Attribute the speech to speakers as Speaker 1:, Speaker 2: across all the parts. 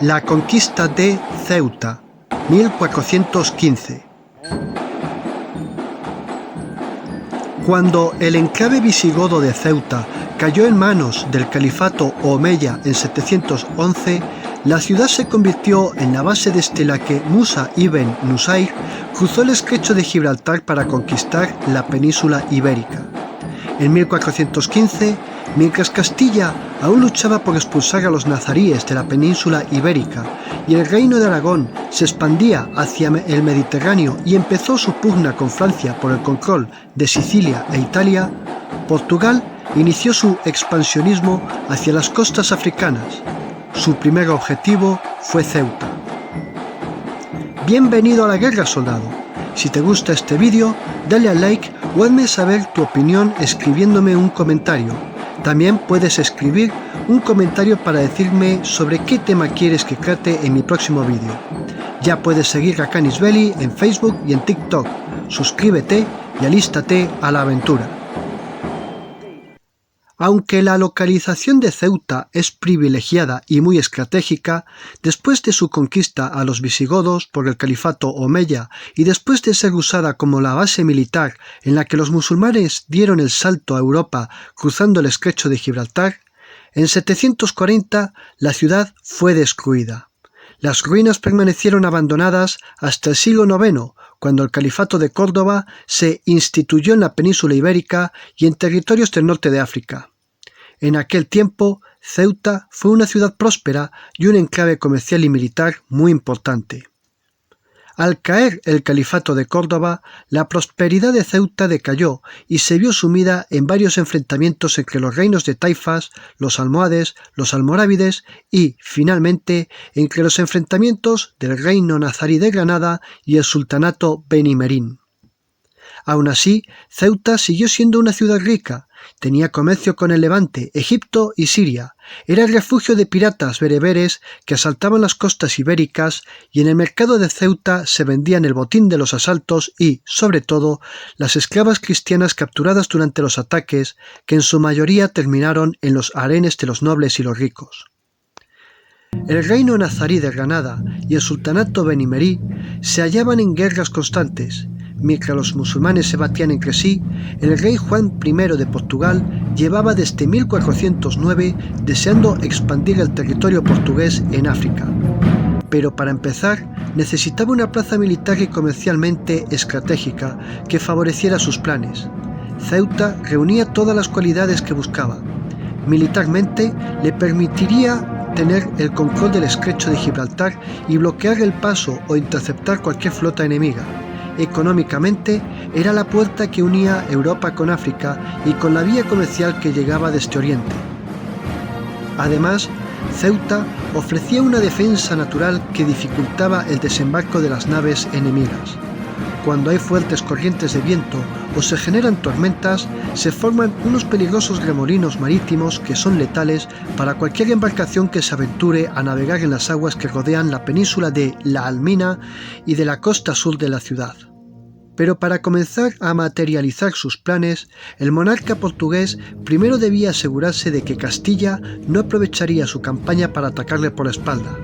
Speaker 1: La conquista de Ceuta, 1415. Cuando el enclave visigodo de Ceuta cayó en manos del califato omeya en 711, la ciudad se convirtió en la base desde la que Musa ibn Nusayr cruzó el estrecho de Gibraltar para conquistar la península ibérica. En 1415, mientras Castilla aún luchaba por expulsar a los nazaríes de la península ibérica y el reino de Aragón se expandía hacia el Mediterráneo y empezó su pugna con Francia por el control de Sicilia e Italia, Portugal inició su expansionismo hacia las costas africanas. Su primer objetivo fue Ceuta. Bienvenido a la guerra, soldado. Si te gusta este vídeo, dale al like o hazme saber tu opinión escribiéndome un comentario. También puedes escribir un comentario para decirme sobre qué tema quieres que trate en mi próximo vídeo. Ya puedes seguir a Canis Belli en Facebook y en TikTok. Suscríbete y alístate a la aventura. Aunque la localización de Ceuta es privilegiada y muy estratégica, después de su conquista a los visigodos por el califato omeya y después de ser usada como la base militar en la que los musulmanes dieron el salto a Europa cruzando el estrecho de Gibraltar, en 740 la ciudad fue destruida. Las ruinas permanecieron abandonadas hasta el siglo IX, cuando el califato de Córdoba se instituyó en la península ibérica y en territorios del norte de África. En aquel tiempo, Ceuta fue una ciudad próspera y un enclave comercial y militar muy importante. Al caer el califato de Córdoba, la prosperidad de Ceuta decayó y se vio sumida en varios enfrentamientos entre los reinos de Taifas, los almohades, los almorávides y, finalmente, entre los enfrentamientos del reino nazarí de Granada y el sultanato benimerín. Aún así, Ceuta siguió siendo una ciudad rica. Tenía comercio con el Levante, Egipto y Siria. Era el refugio de piratas bereberes que asaltaban las costas ibéricas y en el mercado de Ceuta se vendían el botín de los asaltos y, sobre todo, las esclavas cristianas capturadas durante los ataques, que en su mayoría terminaron en los harenes de los nobles y los ricos. El reino nazarí de Granada y el sultanato benimerí se hallaban en guerras constantes. Mientras los musulmanes se batían entre sí, el rey Juan I de Portugal llevaba desde 1409 deseando expandir el territorio portugués en África. Pero para empezar, necesitaba una plaza militar y comercialmente estratégica que favoreciera sus planes. Ceuta reunía todas las cualidades que buscaba. Militarmente, le permitiría tener el control del estrecho de Gibraltar y bloquear el paso o interceptar cualquier flota enemiga. Económicamente, era la puerta que unía Europa con África y con la vía comercial que llegaba desde Oriente. Además, Ceuta ofrecía una defensa natural que dificultaba el desembarco de las naves enemigas. Cuando hay fuertes corrientes de viento o se generan tormentas, se forman unos peligrosos remolinos marítimos que son letales para cualquier embarcación que se aventure a navegar en las aguas que rodean la península de La Almina y de la costa sur de la ciudad. Pero para comenzar a materializar sus planes, el monarca portugués primero debía asegurarse de que Castilla no aprovecharía su campaña para atacarle por la espalda.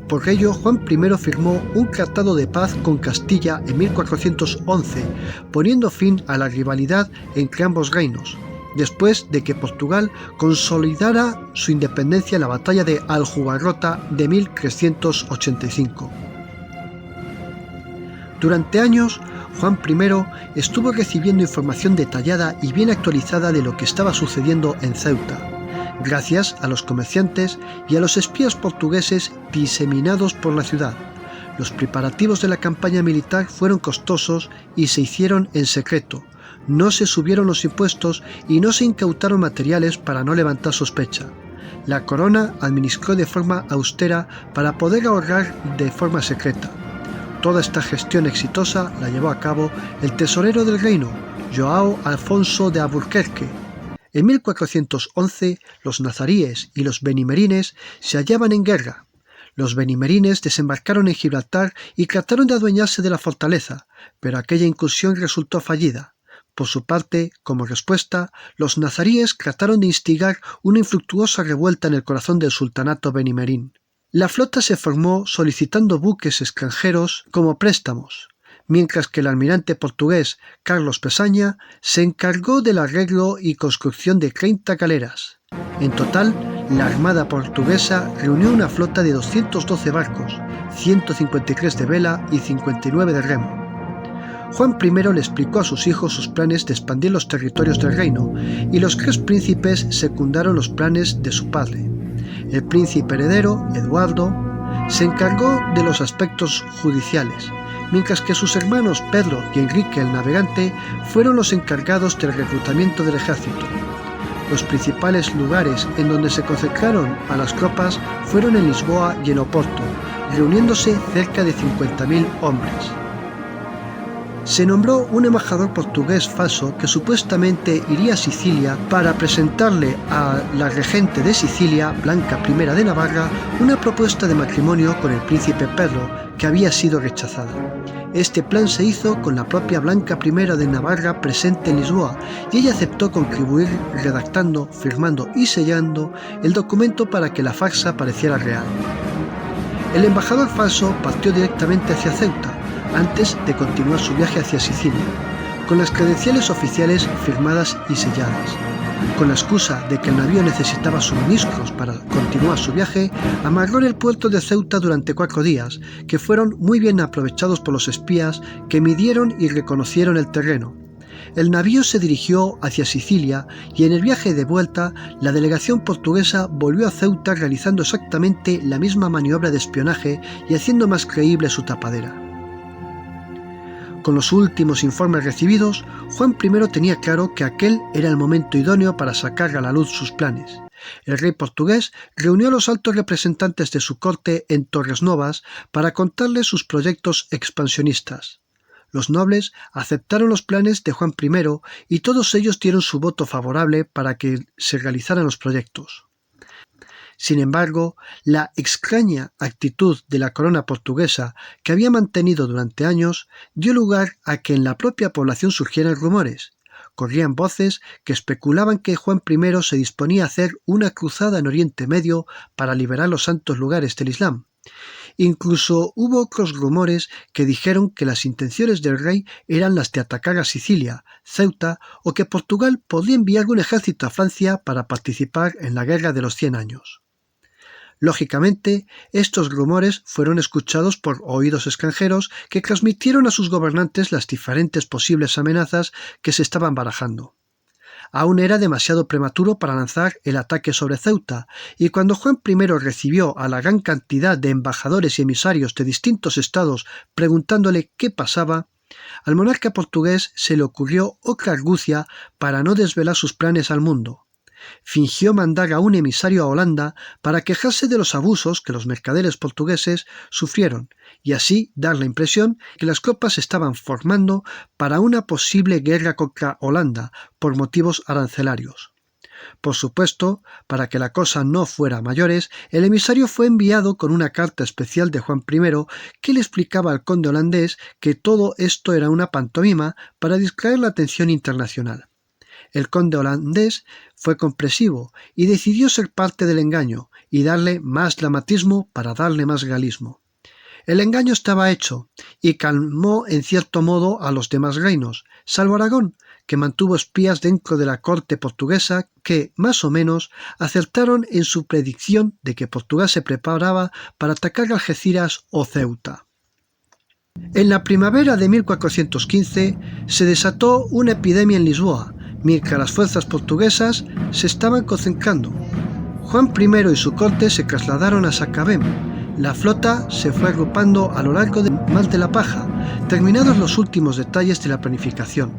Speaker 1: Por ello, Juan I firmó un tratado de paz con Castilla en 1411, poniendo fin a la rivalidad entre ambos reinos, después de que Portugal consolidara su independencia en la batalla de Aljubarrota de 1385. Durante años, Juan I estuvo recibiendo información detallada y bien actualizada de lo que estaba sucediendo en Ceuta, gracias a los comerciantes y a los espías portugueses diseminados por la ciudad. Los preparativos de la campaña militar fueron costosos y se hicieron en secreto. No se subieron los impuestos y no se incautaron materiales para no levantar sospecha. La corona administró de forma austera para poder ahorrar de forma secreta. Toda esta gestión exitosa la llevó a cabo el tesorero del reino, João Alfonso de Albuquerque. En 1411 los nazaríes y los benimerines se hallaban en guerra. Los benimerines desembarcaron en Gibraltar y trataron de adueñarse de la fortaleza, pero aquella incursión resultó fallida. Por su parte, como respuesta, los nazaríes trataron de instigar una infructuosa revuelta en el corazón del sultanato benimerín. La flota se formó solicitando buques extranjeros como préstamos, mientras que el almirante portugués Carlos Pesaña se encargó del arreglo y construcción de 30 galeras. En total, la Armada portuguesa reunió una flota de 212 barcos, 153 de vela y 59 de remo. Juan I le explicó a sus hijos sus planes de expandir los territorios del reino, y los 3 príncipes secundaron los planes de su padre. El príncipe heredero, Eduardo, se encargó de los aspectos judiciales, mientras que sus hermanos Pedro y Enrique el Navegante fueron los encargados del reclutamiento del ejército. Los principales lugares en donde se concentraron a las tropas fueron en Lisboa y en Oporto, reuniéndose cerca de 50.000 hombres. Se nombró un embajador portugués falso que supuestamente iría a Sicilia para presentarle a la regente de Sicilia, Blanca I de Navarra, una propuesta de matrimonio con el príncipe Pedro, que había sido rechazada. Este plan se hizo con la propia Blanca I de Navarra presente en Lisboa, y ella aceptó contribuir redactando, firmando y sellando el documento para que la farsa pareciera real. El embajador falso partió directamente hacia Ceuta, antes de continuar su viaje hacia Sicilia, con las credenciales oficiales firmadas y selladas. Con la excusa de que el navío necesitaba suministros para continuar su viaje, amarró en el puerto de Ceuta durante 4 días, que fueron muy bien aprovechados por los espías que midieron y reconocieron el terreno. El navío se dirigió hacia Sicilia y en el viaje de vuelta la delegación portuguesa volvió a Ceuta realizando exactamente la misma maniobra de espionaje y haciendo más creíble su tapadera. Con los últimos informes recibidos, Juan I tenía claro que aquel era el momento idóneo para sacar a la luz sus planes. El rey portugués reunió a los altos representantes de su corte en Torres Novas para contarles sus proyectos expansionistas. Los nobles aceptaron los planes de Juan I y todos ellos dieron su voto favorable para que se realizaran los proyectos. Sin embargo, la extraña actitud de la corona portuguesa que había mantenido durante años dio lugar a que en la propia población surgieran rumores. Corrían voces que especulaban que Juan I se disponía a hacer una cruzada en Oriente Medio para liberar los santos lugares del Islam. Incluso hubo otros rumores que dijeron que las intenciones del rey eran las de atacar a Sicilia, Ceuta o que Portugal podía enviar un ejército a Francia para participar en la Guerra de los 100 años. Lógicamente, estos rumores fueron escuchados por oídos extranjeros que transmitieron a sus gobernantes las diferentes posibles amenazas que se estaban barajando. Aún era demasiado prematuro para lanzar el ataque sobre Ceuta, y cuando Juan I recibió a la gran cantidad de embajadores y emisarios de distintos estados preguntándole qué pasaba, al monarca portugués se le ocurrió otra argucia para no desvelar sus planes al mundo. Fingió mandar a un emisario a Holanda para quejarse de los abusos que los mercaderes portugueses sufrieron y así dar la impresión que las tropas se estaban formando para una posible guerra contra Holanda por motivos arancelarios. Por supuesto, para que la cosa no fuera a mayores, el emisario fue enviado con una carta especial de Juan I que le explicaba al conde holandés que todo esto era una pantomima para distraer la atención internacional. El conde holandés fue comprensivo y decidió ser parte del engaño y darle más dramatismo para darle más realismo. El engaño estaba hecho y calmó en cierto modo a los demás reinos, salvo Aragón, que mantuvo espías dentro de la corte portuguesa que, más o menos, acertaron en su predicción de que Portugal se preparaba para atacar Algeciras o Ceuta. En la primavera de 1415 se desató una epidemia en Lisboa, mientras las fuerzas portuguesas se estaban concentrando. Juan I y su corte se trasladaron a Sacabém. La flota se fue agrupando a lo largo del Mar de la Paja, terminados los últimos detalles de la planificación.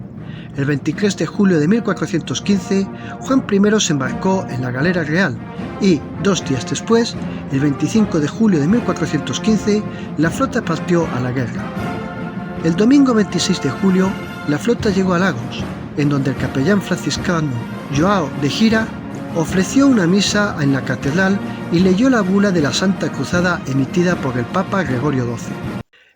Speaker 1: El 23 de julio de 1415, Juan I se embarcó en la galera real y, 2 días después, el 25 de julio de 1415, la flota partió a la guerra. El domingo 26 de julio, la flota llegó a Lagos, en donde el capellán franciscano João de Gira ofreció una misa en la catedral y leyó la bula de la Santa Cruzada emitida por el Papa Gregorio XII.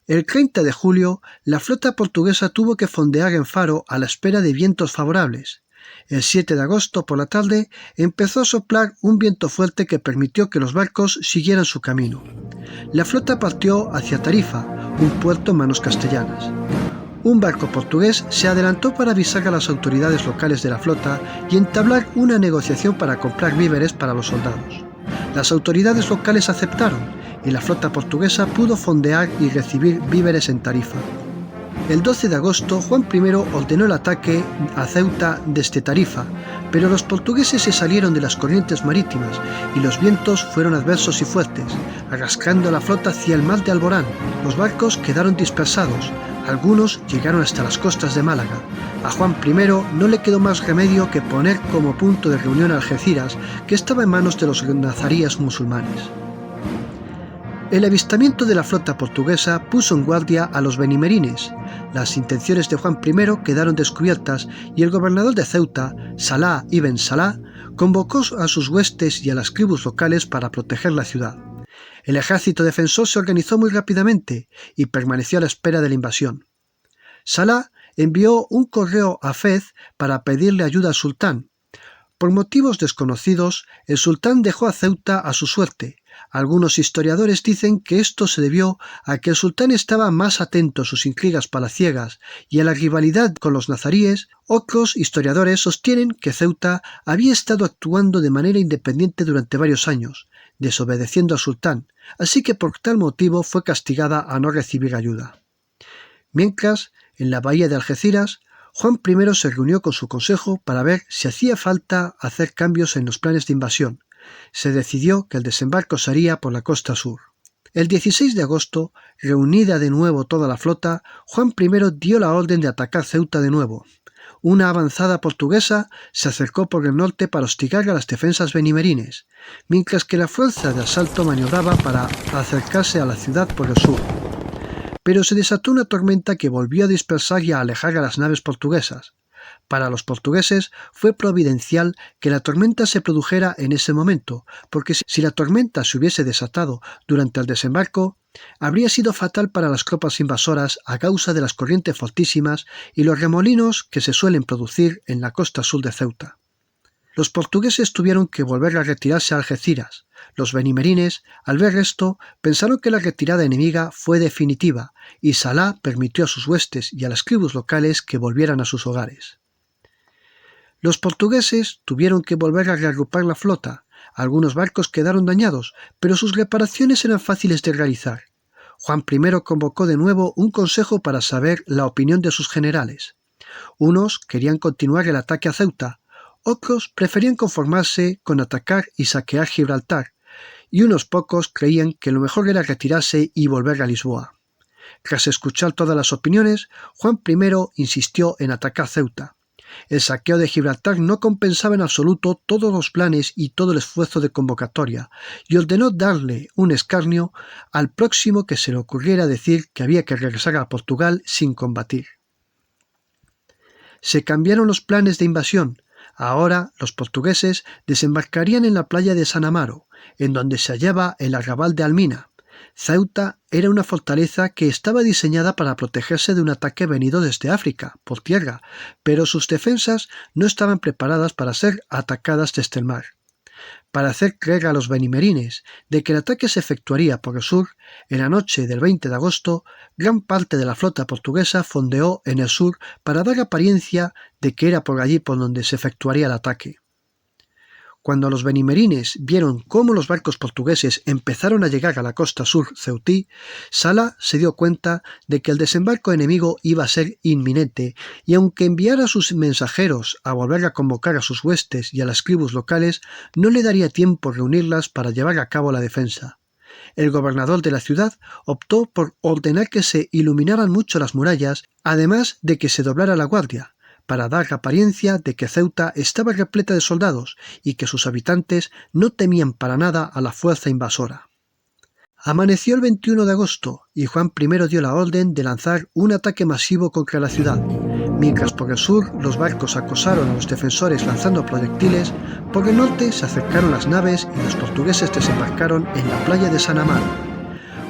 Speaker 1: El 30 de julio, la flota portuguesa tuvo que fondear en Faro a la espera de vientos favorables. El 7 de agosto por la tarde empezó a soplar un viento fuerte que permitió que los barcos siguieran su camino. La flota partió hacia Tarifa, un puerto en manos castellanas. Un barco portugués se adelantó para avisar a las autoridades locales de la flota y entablar una negociación para comprar víveres para los soldados. Las autoridades locales aceptaron y la flota portuguesa pudo fondear y recibir víveres en Tarifa. El 12 de agosto, Juan I ordenó el ataque a Ceuta desde Tarifa, pero los portugueses se salieron de las corrientes marítimas y los vientos fueron adversos y fuertes, arrastrando a la flota hacia el mar de Alborán. Los barcos quedaron dispersados, algunos llegaron hasta las costas de Málaga. A Juan I no le quedó más remedio que poner como punto de reunión a Algeciras, que estaba en manos de los nazaríes musulmanes. El avistamiento de la flota portuguesa puso en guardia a los benimerines. Las intenciones de Juan I quedaron descubiertas y el gobernador de Ceuta, Salah ibn Salah, convocó a sus huestes y a las tribus locales para proteger la ciudad. El ejército defensor se organizó muy rápidamente y permaneció a la espera de la invasión. Salah envió un correo a Fez para pedirle ayuda al sultán. Por motivos desconocidos, el sultán dejó a Ceuta a su suerte. Algunos historiadores dicen que esto se debió a que el sultán estaba más atento a sus intrigas palaciegas y a la rivalidad con los nazaríes. Otros historiadores sostienen que Ceuta había estado actuando de manera independiente durante varios años, desobedeciendo al sultán, así que por tal motivo fue castigada a no recibir ayuda. Mientras, en la bahía de Algeciras, Juan I se reunió con su consejo para ver si hacía falta hacer cambios en los planes de invasión. Se decidió que el desembarco se haría por la costa sur. El 16 de agosto, reunida de nuevo toda la flota, Juan I dio la orden de atacar Ceuta de nuevo. Una avanzada portuguesa se acercó por el norte para hostigar a las defensas benimerines, mientras que la fuerza de asalto maniobraba para acercarse a la ciudad por el sur. Pero se desató una tormenta que volvió a dispersar y a alejar a las naves portuguesas. Para los portugueses fue providencial que la tormenta se produjera en ese momento, porque si la tormenta se hubiese desatado durante el desembarco, habría sido fatal para las tropas invasoras a causa de las corrientes fortísimas y los remolinos que se suelen producir en la costa sur de Ceuta. Los portugueses tuvieron que volver a retirarse a Algeciras. Los benimerines, al ver esto, pensaron que la retirada enemiga fue definitiva, y Salah permitió a sus huestes y a las tribus locales que volvieran a sus hogares. Los portugueses tuvieron que volver a reagrupar la flota. Algunos barcos quedaron dañados, pero sus reparaciones eran fáciles de realizar. Juan I convocó de nuevo un consejo para saber la opinión de sus generales. Unos querían continuar el ataque a Ceuta, otros preferían conformarse con atacar y saquear Gibraltar, y unos pocos creían que lo mejor era retirarse y volver a Lisboa. Tras escuchar todas las opiniones, Juan I insistió en atacar Ceuta. El saqueo de Gibraltar no compensaba en absoluto todos los planes y todo el esfuerzo de convocatoria, y ordenó darle un escarnio al próximo que se le ocurriera decir que había que regresar a Portugal sin combatir. Se cambiaron los planes de invasión. Ahora los portugueses desembarcarían en la playa de San Amaro, en donde se hallaba el arrabal de Almina. Ceuta era una fortaleza que estaba diseñada para protegerse de un ataque venido desde África, por tierra, pero sus defensas no estaban preparadas para ser atacadas desde el mar. Para hacer creer a los benimerines de que el ataque se efectuaría por el sur, en la noche del 20 de agosto, gran parte de la flota portuguesa fondeó en el sur para dar apariencia de que era por allí por donde se efectuaría el ataque. Cuando los benimerines vieron cómo los barcos portugueses empezaron a llegar a la costa sur ceutí, Salah se dio cuenta de que el desembarco enemigo iba a ser inminente, y aunque enviara a sus mensajeros a volver a convocar a sus huestes y a las tribus locales, no le daría tiempo reunirlas para llevar a cabo la defensa. El gobernador de la ciudad optó por ordenar que se iluminaran mucho las murallas, además de que se doblara la guardia, para dar apariencia de que Ceuta estaba repleta de soldados y que sus habitantes no temían para nada a la fuerza invasora. Amaneció el 21 de agosto y Juan I dio la orden de lanzar un ataque masivo contra la ciudad. Mientras por el sur los barcos acosaron a los defensores lanzando proyectiles, por el norte se acercaron las naves y los portugueses desembarcaron en la playa de San Amaro.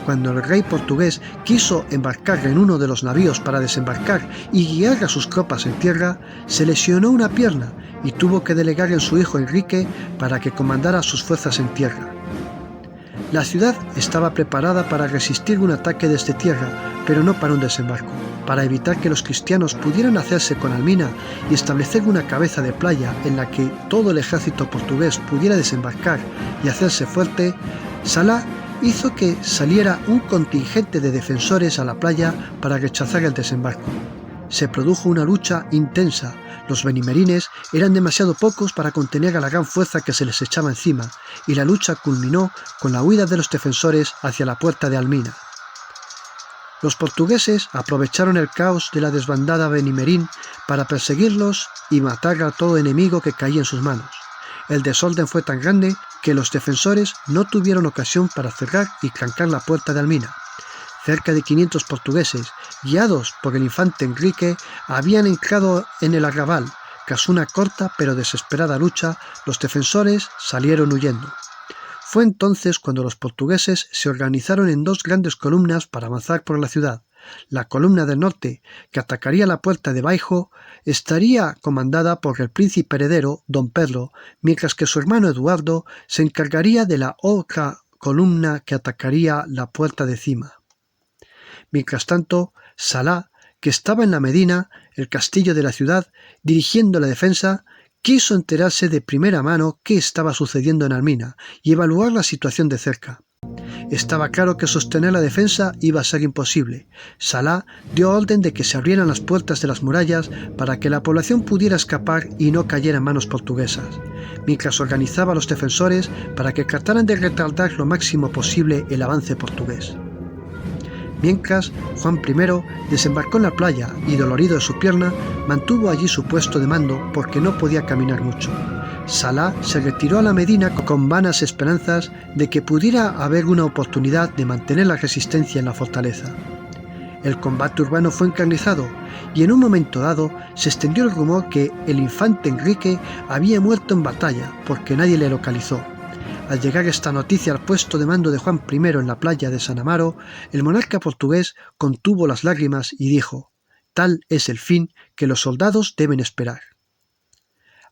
Speaker 1: cuando el rey portugués quiso embarcar en uno de los navíos para desembarcar y guiar a sus tropas en tierra, se lesionó una pierna y tuvo que delegar en su hijo Enrique para que comandara sus fuerzas en tierra. La ciudad estaba preparada para resistir un ataque desde tierra, pero no para un desembarco. Para evitar que los cristianos pudieran hacerse con Almina y establecer una cabeza de playa en la que todo el ejército portugués pudiera desembarcar y hacerse fuerte, Salah hizo que saliera un contingente de defensores a la playa para rechazar el desembarco. Se produjo una lucha intensa. Los benimerines eran demasiado pocos para contener a la gran fuerza que se les echaba encima, y la lucha culminó con la huida de los defensores hacia la puerta de Almina. Los portugueses aprovecharon el caos de la desbandada benimerín para perseguirlos y matar a todo enemigo que caía en sus manos. El desorden fue tan grande que los defensores no tuvieron ocasión para cerrar y trancar la puerta de Almina. Cerca de 500 portugueses, guiados por el infante Enrique, habían entrado en el arrabal. Tras una corta pero desesperada lucha, los defensores salieron huyendo. Fue entonces cuando los portugueses se organizaron en dos grandes columnas para avanzar por la ciudad. La columna del norte, que atacaría la puerta de Baixo, estaría comandada por el príncipe heredero, don Pedro, mientras que su hermano Eduardo se encargaría de la otra columna que atacaría la puerta de Cima. Mientras tanto, Salah, que estaba en la Medina, el castillo de la ciudad, dirigiendo la defensa, quiso enterarse de primera mano qué estaba sucediendo en Almina y evaluar la situación de cerca. Estaba claro que sostener la defensa iba a ser imposible. Salah dio orden de que se abrieran las puertas de las murallas para que la población pudiera escapar y no cayera en manos portuguesas, mientras organizaba a los defensores para que trataran de retardar lo máximo posible el avance portugués. Mientras, Juan I desembarcó en la playa y, dolorido de su pierna, mantuvo allí su puesto de mando porque no podía caminar mucho. Salah se retiró a la Medina con vanas esperanzas de que pudiera haber una oportunidad de mantener la resistencia en la fortaleza. El combate urbano fue encarnizado y en un momento dado se extendió el rumor que el infante Enrique había muerto en batalla porque nadie le localizó. Al llegar esta noticia al puesto de mando de Juan I en la playa de San Amaro, el monarca portugués contuvo las lágrimas y dijo: «Tal es el fin que los soldados deben esperar».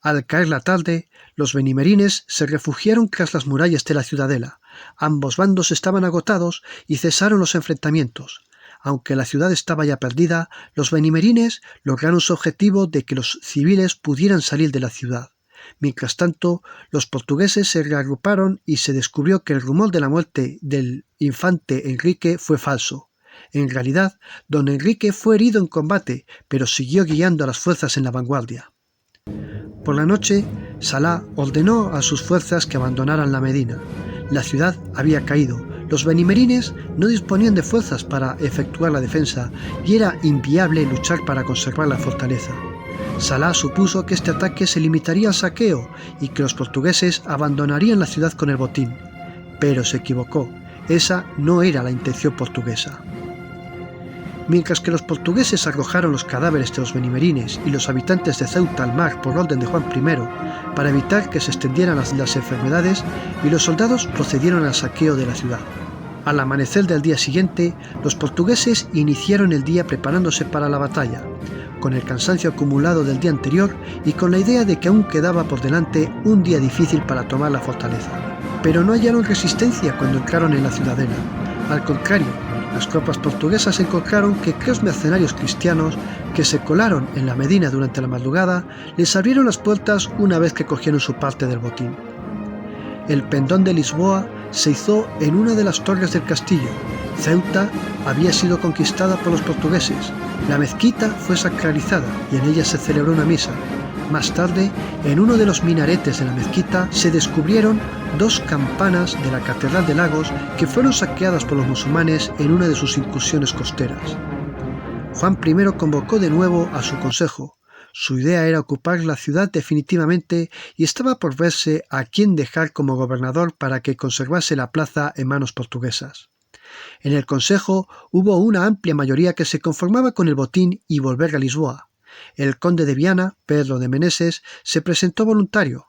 Speaker 1: Al caer la tarde, los benimerines se refugiaron tras las murallas de la ciudadela. Ambos bandos estaban agotados y cesaron los enfrentamientos. Aunque la ciudad estaba ya perdida, los benimerines lograron su objetivo de que los civiles pudieran salir de la ciudad. Mientras tanto, los portugueses se reagruparon y se descubrió que el rumor de la muerte del infante Enrique fue falso. En realidad, don Enrique fue herido en combate, pero siguió guiando a las fuerzas en la vanguardia. Por la noche, Salah ordenó a sus fuerzas que abandonaran la Medina. La ciudad había caído, los benimerines no disponían de fuerzas para efectuar la defensa y era inviable luchar para conservar la fortaleza. Salah supuso que este ataque se limitaría al saqueo y que los portugueses abandonarían la ciudad con el botín. Pero se equivocó, esa no era la intención portuguesa. Mientras que los portugueses arrojaron los cadáveres de los benimerines y los habitantes de Ceuta al mar por orden de Juan I para evitar que se extendieran las enfermedades, y los soldados procedieron al saqueo de la ciudad. Al amanecer del día siguiente, los portugueses iniciaron el día preparándose para la batalla, con el cansancio acumulado del día anterior y con la idea de que aún quedaba por delante un día difícil para tomar la fortaleza. Pero no hallaron resistencia cuando entraron en la ciudadela. Al contrario, las tropas portuguesas encontraron que tres mercenarios cristianos que se colaron en la Medina durante la madrugada les abrieron las puertas una vez que cogieron su parte del botín. El pendón de Lisboa se izó en una de las torres del castillo. Ceuta había sido conquistada por los portugueses. La mezquita fue sacralizada y en ella se celebró una misa. Más tarde, en uno de los minaretes de la mezquita se descubrieron dos campanas de la Catedral de Lagos que fueron saqueadas por los musulmanes en una de sus incursiones costeras. Juan I convocó de nuevo a su consejo. Su idea era ocupar la ciudad definitivamente y estaba por verse a quién dejar como gobernador para que conservase la plaza en manos portuguesas. En el consejo hubo una amplia mayoría que se conformaba con el botín y volver a Lisboa. El conde de Viana, Pedro de Meneses, se presentó voluntario.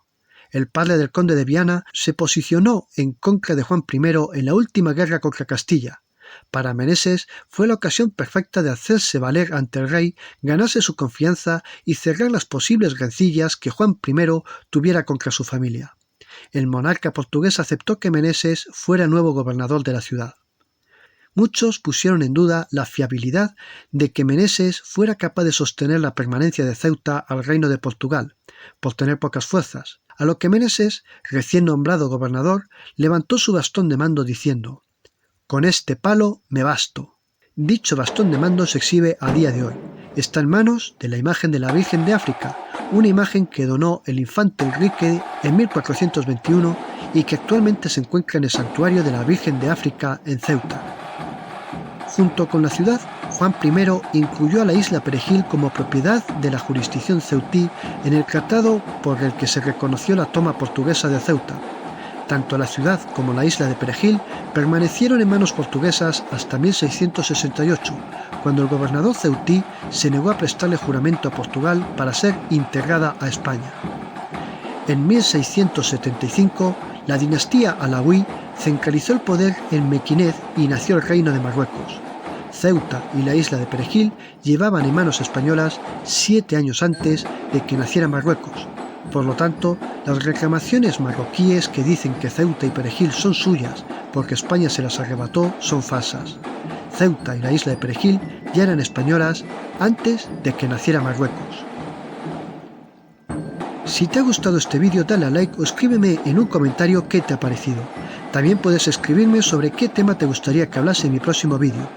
Speaker 1: El padre del conde de Viana se posicionó en contra de Juan I en la última guerra contra Castilla. Para Meneses fue la ocasión perfecta de hacerse valer ante el rey, ganarse su confianza y cerrar las posibles rencillas que Juan I tuviera contra su familia. El monarca portugués aceptó que Meneses fuera nuevo gobernador de la ciudad. Muchos pusieron en duda la fiabilidad de que Meneses fuera capaz de sostener la permanencia de Ceuta al reino de Portugal, por tener pocas fuerzas, a lo que Meneses, recién nombrado gobernador, levantó su bastón de mando diciendo: «Con este palo me basto». Dicho bastón de mando se exhibe a día de hoy. Está en manos de la imagen de la Virgen de África, una imagen que donó el infante Enrique en 1421 y que actualmente se encuentra en el santuario de la Virgen de África en Ceuta. Junto con la ciudad, Juan I incluyó a la isla Perejil como propiedad de la jurisdicción ceutí en el tratado por el que se reconoció la toma portuguesa de Ceuta. Tanto la ciudad como la isla de Perejil permanecieron en manos portuguesas hasta 1668, cuando el gobernador ceutí se negó a prestarle juramento a Portugal para ser integrada a España. En 1675, la dinastía alauí centralizó el poder en Mequinez y nació el Reino de Marruecos. Ceuta y la isla de Perejil llevaban en manos españolas 7 años antes de que naciera Marruecos. Por lo tanto, las reclamaciones marroquíes que dicen que Ceuta y Perejil son suyas porque España se las arrebató son falsas. Ceuta y la isla de Perejil ya eran españolas antes de que naciera Marruecos. Si te ha gustado este vídeo, dale a like o escríbeme en un comentario qué te ha parecido. También puedes escribirme sobre qué tema te gustaría que hablase en mi próximo vídeo.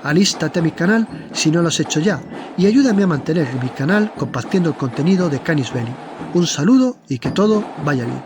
Speaker 1: Alístate a mi canal si no lo has hecho ya y ayúdame a mantener mi canal compartiendo el contenido de Canis Belli. Un saludo y que todo vaya bien.